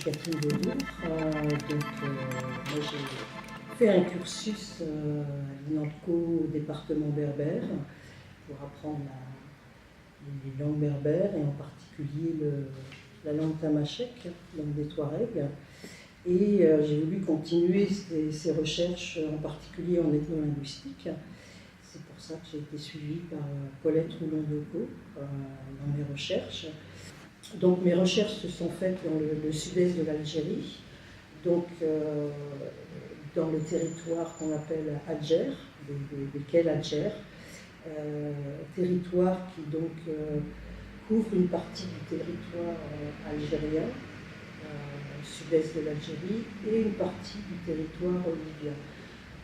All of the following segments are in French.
suis Catherine Beaudour. Moi j'ai fait un cursus à l'INALCO au département berbère pour apprendre les langues berbères et en particulier la langue tamashek, langue des Touaregs. Et j'ai voulu continuer ces recherches, en particulier en ethnolinguistique. C'est pour ça que j'ai été suivie par Paulette Roulon-Decaux dans mes recherches. Donc mes recherches se sont faites dans le sud-est de l'Algérie, donc dans le territoire qu'on appelle Adjer, des Kell Adjer, territoire qui donc couvre une partie du territoire algérien, sud-est de l'Algérie, et une partie du territoire libyen.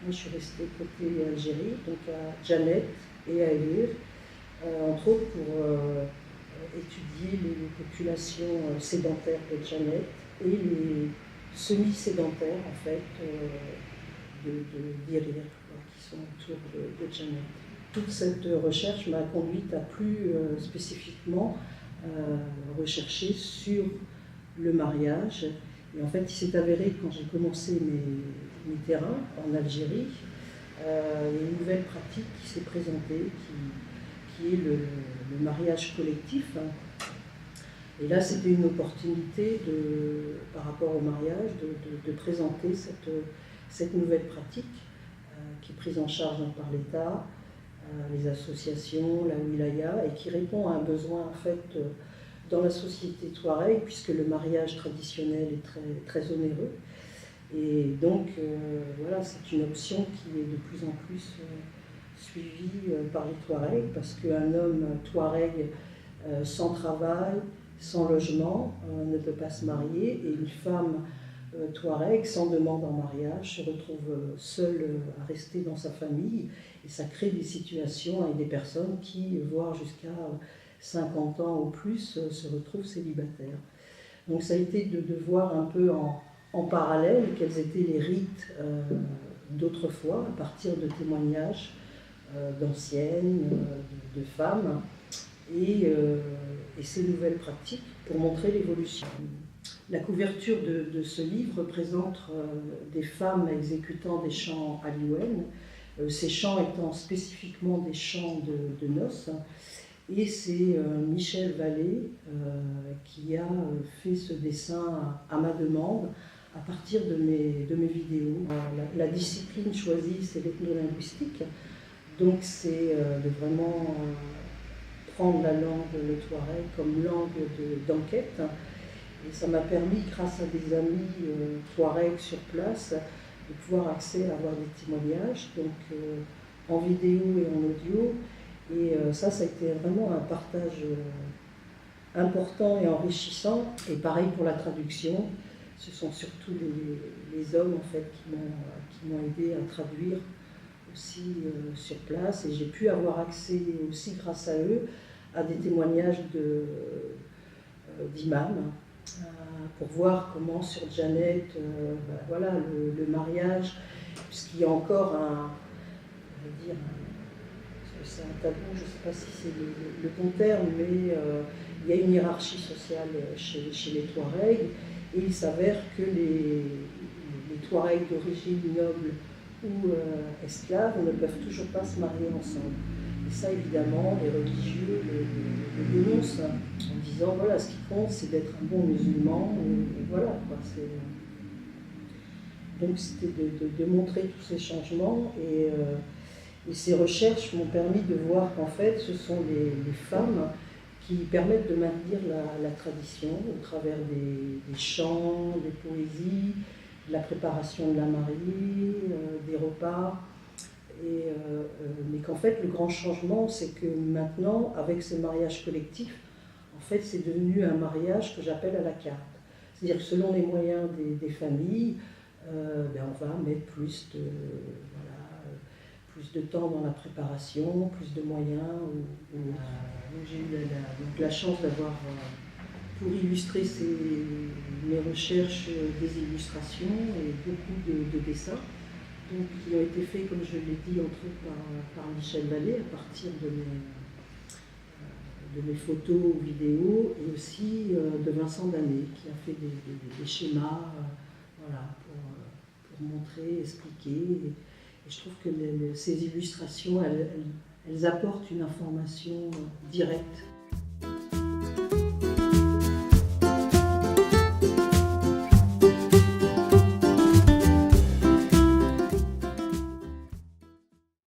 Moi je suis restée côté Algérie, donc à Djanet et à Elir, entre autres pour étudier les populations sédentaires de Djanet et les semi-sédentaires en fait d'Elir, qui sont autour de Djanet. Toute cette recherche m'a conduite à plus spécifiquement rechercher sur le mariage. Et en fait, il s'est avéré quand j'ai commencé mes terrains en Algérie, il y a une nouvelle pratique qui s'est présentée, qui est le mariage collectif. Et là, c'était une opportunité par rapport au mariage de présenter cette nouvelle pratique qui est prise en charge par l'État, les associations, la wilaya, et qui répond à un besoin en fait dans la société touareg, puisque le mariage traditionnel est très, très onéreux. Et donc, voilà, c'est une option qui est de plus en plus suivie par les Touaregs, parce qu'un homme Touareg sans travail, sans logement, ne peut pas se marier, et une femme Touareg sans demande en mariage se retrouve seule à rester dans sa famille, et ça crée des situations avec des personnes qui, voire jusqu'à 50 ans ou plus, se retrouvent célibataires. Donc ça a été de voir un peu en parallèle quels étaient les rites d'autrefois, à partir de témoignages d'anciennes, de femmes, et ces nouvelles pratiques pour montrer l'évolution. La couverture de ce livre présente des femmes exécutant des chants aliouen, ces chants étant spécifiquement des chants de noces. Et c'est Michel Vallée qui a fait ce dessin à ma demande à partir de mes vidéos. La discipline choisie, c'est l'ethnolinguistique. Donc c'est de vraiment prendre la langue, le touareg, comme langue d'enquête. Et ça m'a permis, grâce à des amis touaregs sur place, de pouvoir avoir des témoignages, donc en vidéo et en audio. Et ça a été vraiment un partage important et enrichissant. Et pareil pour la traduction, ce sont surtout les hommes en fait qui m'ont aidé à traduire aussi sur place. Et j'ai pu avoir accès aussi grâce à eux à des témoignages d'imams pour voir comment sur Djanet, voilà, le mariage, puisqu'il y a encore c'est un tabou, je ne sais pas si c'est le bon terme, mais il y a une hiérarchie sociale chez les Touaregs, et il s'avère que les Touaregs d'origine noble ou esclaves ne peuvent toujours pas se marier ensemble. Et ça, évidemment, les religieux le dénoncent en disant, voilà, ce qui compte, c'est d'être un bon musulman, et voilà, quoi. Donc c'était de montrer tous ces changements, et ces recherches m'ont permis de voir qu'en fait, ce sont les femmes qui permettent de maintenir la tradition au travers des chants, des poésies, de la préparation de la mariée, des repas. Mais qu'en fait, le grand changement, c'est que maintenant, avec ces mariages collectifs, en fait, c'est devenu un mariage que j'appelle à la carte. C'est-à-dire que selon les moyens des familles, on va mettre plus de temps dans la préparation, plus de moyens. J'ai eu la chance d'avoir, pour illustrer mes recherches, des illustrations et beaucoup de dessins, donc, qui ont été faits, comme je l'ai dit, entre autres par Michel Vallée, à partir de de mes photos ou vidéos, et aussi de Vincent Danet, qui a fait des schémas voilà, pour montrer, expliquer. Et je trouve que ces illustrations, elles apportent une information directe.